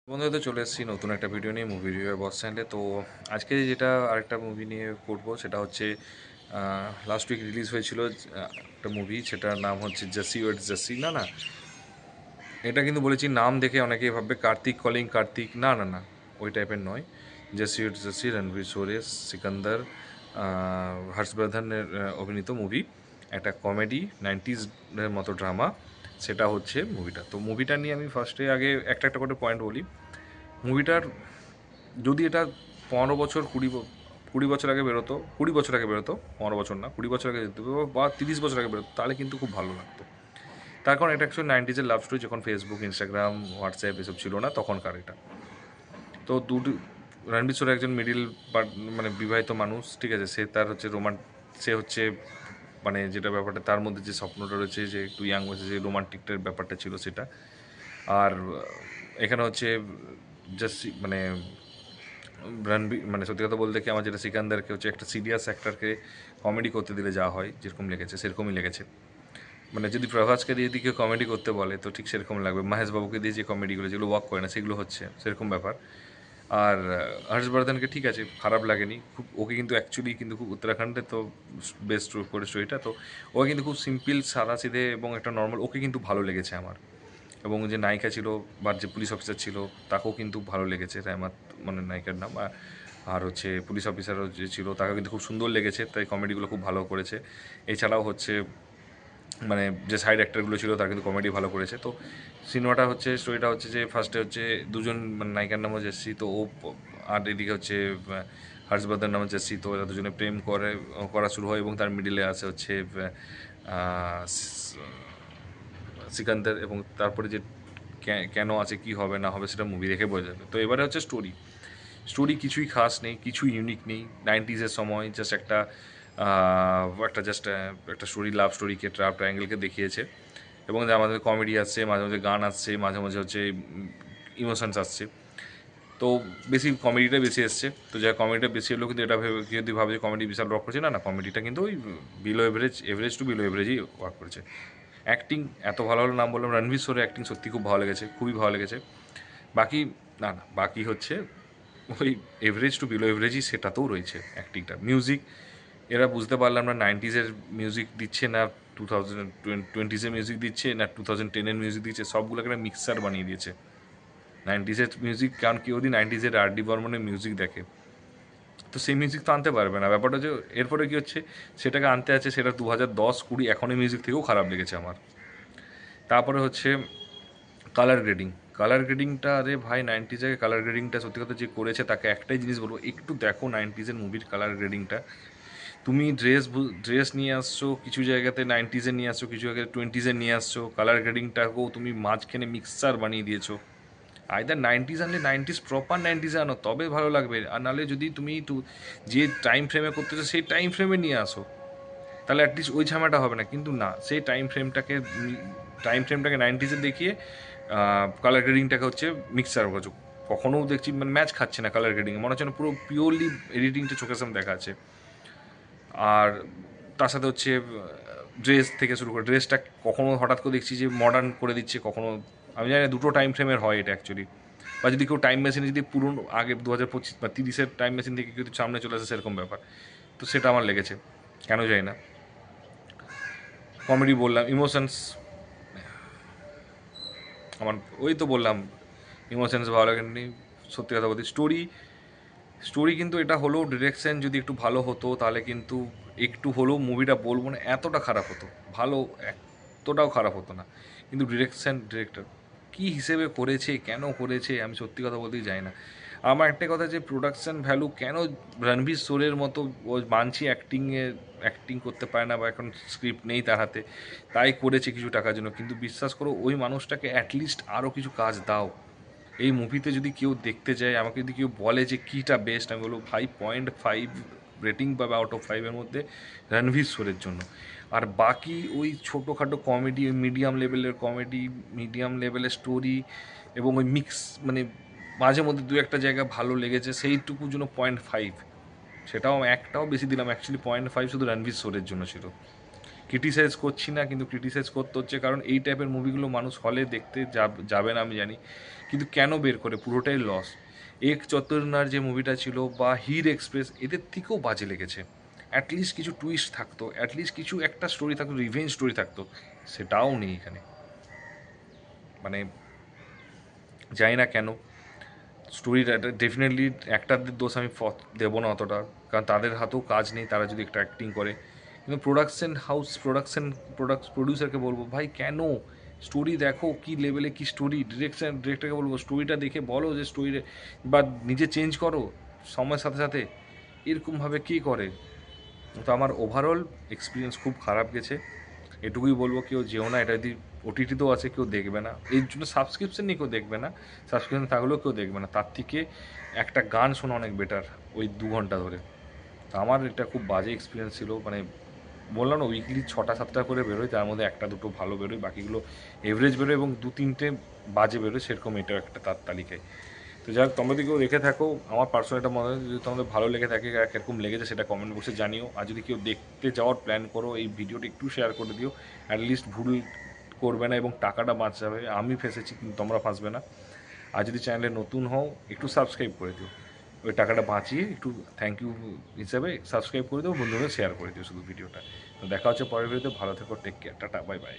বন্ধুরা তো চলে এসেছি নতুন একটা ভিডিও নিয়ে মুভি রিভিউ বস চ্যানেলে। তো আজকে যেটা আরেকটা মুভি নিয়ে করবো সেটা হচ্ছে লাস্ট উইক রিলিজ হয়েছিল একটা মুভি, সেটার নাম হচ্ছে জাসি ওয়েটস জাসি। না না, এটা কিন্তু বলেছি নাম দেখে অনেকেই ভাববে কার্তিক কলিং কার্তিক। না না না, ওই টাইপের নয়। জাসি ওয়েটস জাসি রণবীর সোরেশ, সিকান্দার, হর্ষবর্ধনের অভিনীত মুভি, একটা কমেডি 90s মতো ড্রামা। সেটা হচ্ছে মুভিটা। তো মুভিটা নিয়ে আমি ফার্স্টে আগে একটা একটা করে পয়েন্ট বলি। মুভিটার, যদি এটা 15 বছর 20 বছর আগে বেরোতো, 20 বছর আগে বেরোতো, 15 বছর না 20 বছর আগে যেত বা 30 বছর আগে বেরোতো, তাহলে কিন্তু খুব ভালো লাগতো। তার কারণ এটা অ্যাকচুয়ালি 90s লাভ স্টোরি, যখন ফেসবুক ইনস্টাগ্রাম হোয়াটসঅ্যাপ এসব ছিল না তখনকার এটা। তো দুটো, রণবীর শোর একজন মিডিল মানে বিবাহিত মানুষ, ঠিক আছে, সে তার হচ্ছে সে হচ্ছে মানে যেটা ব্যাপারটা তার মধ্যে যে স্বপ্নটা রয়েছে যে একটু ইয়াং বয়সে যে রোমান্টিকটার ব্যাপারটা ছিল সেটা। আর এখানে হচ্ছে জাস্ট মানে রণবীর, মানে সত্যি কথা বলতে কি, আমার যেটা সিকান্দারকে হচ্ছে একটা সিরিয়াস অ্যাক্টরকে কমেডি করতে দিলে যা হয় যেরকম লেগেছে সেরকমই লেগেছে। মানে যদি প্রভাসকে দিয়ে দিকে কমেডি করতে বলে তো ঠিক সেরকম লাগবে। মহেশ বাবুকে দিয়ে যে কমেডিগুলো যেগুলো ওয়ার্ক করে না সেগুলো হচ্ছে সেরকম ব্যাপার। আর হর্ষবর্ধনকে ঠিক আছে, খারাপ লাগেনি খুব, ওকে কিন্তু অ্যাকচুয়ালি কিন্তু খুব উত্তরাখণ্ডে তো বেস্ট করে স্টোরিটা। তো ওকে কিন্তু খুব সিম্পল সাদা সিধে এবং একটা নর্মাল, ওকে কিন্তু ভালো লেগেছে আমার। এবং যে নায়িকা ছিল বা যে পুলিশ অফিসার ছিল তাকেও কিন্তু ভালো লেগেছে, রেহমাত মানে নায়িকার নাম। আর হচ্ছে পুলিশ অফিসারও যে ছিল তাকে কিন্তু খুব সুন্দর লেগেছে, তাই কমেডিগুলো খুব ভালো করেছে। এছাড়াও হচ্ছে মানে যে সাইড অ্যাক্টরগুলো ছিল তারা কিন্তু কমেডি ভালো করেছে। তো সিনেমাটা হচ্ছে, স্টোরিটা হচ্ছে যে ফার্স্টে হচ্ছে দুজন, মানে নায়িকার নাম হচ্ছে জেসি, তো ও আর এদিকে হচ্ছে হর্ষবর্ধন নাম হচ্ছে জেসি। তো এরা দুজনে প্রেম করা শুরু হয় এবং তার মিডিলে আছে হচ্ছে সিকান্দার। এবং তারপরে যে কেন আছে কি হবে না হবে সেটা মুভি দেখে বোঝা যাবে। তো এবারে হচ্ছে স্টোরি, কিছুই খাস নেই, কিছুই ইউনিক নেই। 90s সময় জাস্ট একটা জাস্ট একটা স্টোরি, লাভ স্টোরিকে ট্রায়াঙ্গেলকে দেখিয়েছে। এবং আমাদের কমেডি আসছে, মাঝে মাঝে গান আসছে, মাঝে মাঝে হচ্ছে ইমোশনস আসছে। তো বেশি কমেডিটা বেশি এসছে। তো যা কমেডিটা বেশি হলো, কিন্তু এটা ভেবে কেউ যদি ভাবে যে কমেডি বিশাল রক করেছে, না না, কমেডিটা কিন্তু ওই below average, average to below এভারেজই ওয়ার্ক করেছে। অ্যাক্টিং এত ভালো ভালো নাম বললাম, রণবীর শোরের অ্যাক্টিং সত্যি খুব ভালো লেগেছে, খুবই ভালো লেগেছে। বাকি না না, বাকি হচ্ছে ওই এভারেজ টু বিলো এভারেজই, সেটাতেও রয়েছে অ্যাক্টিংটা। মিউজিক, এরা বুঝতে পারলাম না 90s মিউজিক দিচ্ছে না 2020 মিউজিক দিচ্ছে না 2010 মিউজিক দিচ্ছে, সবগুলোকে একটা মিক্সার বানিয়ে দিয়েছে 90s মিউজিক। কারণ কেউ যদি 90s আর ডি বর্মনের মিউজিক দেখে তো সেই মিউজিক তো আনতে পারবে না। ব্যাপারটা যে এরপরে কী হচ্ছে, সেটাকে আনতে আছে, সেটা 2010-20 এখনই মিউজিক থেকেও খারাপ লেগেছে আমার। তারপরে হচ্ছে কালার গ্রেডিং। কালার গ্রেডিংটা, আরে ভাই, 90s কালার গ্রেডিংটা সত্যি কথা যে করেছে তাকে একটাই জিনিস বলবো, একটু দেখো 90s মুভির কালার গ্রেডিংটা। তুমি ড্রেস নিয়ে আসছো কিছু জায়গাতে 90s নিয়ে আসছো, কিছু জায়গায় 20s নিয়ে আসছো, কালার গ্রেডিংটাকেও তুমি মাঝখানে মিক্সার বানিয়ে দিয়েছো। আইদার 90s আনলে 90s প্রপার 90s আনো, তবে ভালো লাগবে। আর নাহলে যদি তুমি যে টাইম ফ্রেমে করতেছো সেই টাইম ফ্রেমে নিয়ে আসো, তাহলে অ্যাটলিস্ট ওই ঝামেলাটা হবে না। কিন্তু না, সেই টাইম ফ্রেমটাকে 90s দেখিয়ে কালার গ্রেডিংটাকে হচ্ছে মিক্সার করছো। কখনও দেখছি মানে ম্যাচ খাচ্ছে না কালার গ্রেডিং, মনে হচ্ছে না পুরো পিওরলি এডিটিংটা চোখের সামনে দেখা আছে। আর তার সাথে হচ্ছে ড্রেস থেকে শুরু করে, ড্রেসটা কখনো হঠাৎ করে দেখছি যে মডার্ন করে দিচ্ছে, কখনো আমি জানি না দুটো টাইম ফ্রেমের হয় এটা অ্যাকচুয়ালি। বা যদি কেউ টাইম মেশিনে যদি পুরনো আগে 2025 বা 30-এর টাইম মেশিন থেকে যদি সামনে চলে আসে সেরকম ব্যাপার, তো সেটা আমার লেগেছে, কেন জানি না। কমেডি বললাম, ইমোশনস আমার, ওই তো বললাম ইমোশনস ভালো লাগেনি। সত্যি কথা বলতে স্টোরি কিন্তু এটা হলো, ডিরেকশন যদি একটু ভালো হতো তাহলে কিন্তু একটু হলেও মুভিটা বলবো না এতটা খারাপ হতো, ভালো এতটাও খারাপ হতো না। কিন্তু ডিরেক্টর কী হিসেবে করেছে, কেন করেছে, আমি সত্যি কথা বলতেই যাই না। আমার একটা কথা যে প্রোডাকশন ভ্যালু কেন, রণবীর শোরের মতো ও মানছি অ্যাক্টিং করতে পারে না বা এখন স্ক্রিপ্ট নেই তার হাতে, তাই করেছে কিছু টাকার জন্য, কিন্তু বিশ্বাস করো ওই মানুষটাকে অ্যাটলিস্ট আরও কিছু কাজ দাও। এই মুভিতে যদি কেউ দেখতে যায়, আমাকে যদি কেউ বলে যে কীটা বেস্ট, আমি বলবো ভাই 0.5 রেটিং পাবে আউট অফ 5-এর মধ্যে রণবীর শোরের জন্য। আর বাকি ওই ছোটোখাটো কমেডি, ওই মিডিয়াম লেভেলের কমেডি, মিডিয়াম লেভেলের স্টোরি এবং ওই মিক্স, মানে মাঝে মধ্যে দু একটা জায়গা ভালো লেগেছে সেইটুকুর জন্য 0.5, সেটাও একটাও বেশি দিলাম অ্যাকচুয়ালি 0.5 শুধু রণবীর শোরের জন্য ছিল। ক্রিটিসাইজ করছি না, কিন্তু ক্রিটিসাইজ করতে হচ্ছে, কারণ এই টাইপের মুভিগুলো মানুষ হলে দেখতে যাবে না আমি জানি, কিন্তু কেন বের করে, পুরোটাই লস। এক চতুর্নার যে মুভিটা ছিল বা হির এক্সপ্রেস, এদের থেকেও বাজে লেগেছে। অ্যাটলিস্ট কিছু টুইস্ট থাকতো, অ্যাটলিস্ট কিছু একটা স্টোরি থাকতো, রিভেঞ্জ স্টোরি থাকতো, সেটাও নেই এখানে। মানে জানি না কেন। স্টোরিটা ডেফিনেটলি অ্যাক্টারদের দোষ আমি দেবো না অতটা, কারণ তাদের হাতেও কাজ নেই, তারা যদি একটা অ্যাক্টিং করে। কিন্তু প্রডিউসারকে বলবো, ভাই কেন, স্টোরি দেখো কী লেভেলে কী স্টোরি, ডিরেক্টরকে বলবো স্টোরিটা দেখে বলো যে স্টোরি, বা নিজে চেঞ্জ করো সময়ের সাথে সাথে। এরকমভাবে কে করে? তো আমার ওভারঅল এক্সপিরিয়েন্স খুব খারাপ গেছে। এটুকুই বলবো, কেউ যেও না, এটা যদি ওটিটিতেও আছে কেউ দেখবে না, এর জন্য সাবস্ক্রিপশন নিয়ে কেউ দেখবে না, সাবস্ক্রিপশন থাকলেও কেউ দেখবে না, তার থেকে একটা গান শোনা অনেক বেটার ওই 2 ঘন্টা ধরে। তো আমার এটা খুব বাজে এক্সপিরিয়েন্স ছিল। মানে বললাম না, উইকলি 6টা 7টা করে বেরোয়, তার মধ্যে একটা দুটো ভালো বেরোয়, বাকিগুলো এভারেজ বেরোয় এবং 2-3টে বাজে বেরোয়, সেরকম এটাও একটা তার তালিকায়। তো যাই হোক, তোমরা যদি কেউ দেখে থাকো, আমার পার্সোনাল এটা মনে হয় যদি তোমাদের ভালো লেগে থাকে, কীরকম লেগেছে সেটা কমেন্ট বক্সে জানিও। আর যদি কেউ দেখতে যাওয়ার প্ল্যান করো, এই ভিডিওটা একটু শেয়ার করে দিও, অ্যাটলিস্ট ভুল করবে না এবং টাকাটা বাঁচাবে। আমি ফেঁসেছি কিন্তু তোমরা ফাঁসবে না। আর যদি চ্যানেলে নতুন হও, একটু সাবস্ক্রাইব করে দিও, ওই টাকাটা বাঁচিয়ে একটু থ্যাংক ইউ হিসাবে সাবস্ক্রাইব করে দিও, বন্ধুদের শেয়ার করে দিও শুধু ভিডিওটা। তো দেখা হচ্ছে পরের ভিডিওতে, ভালো থেকো, take care, tata, bye by.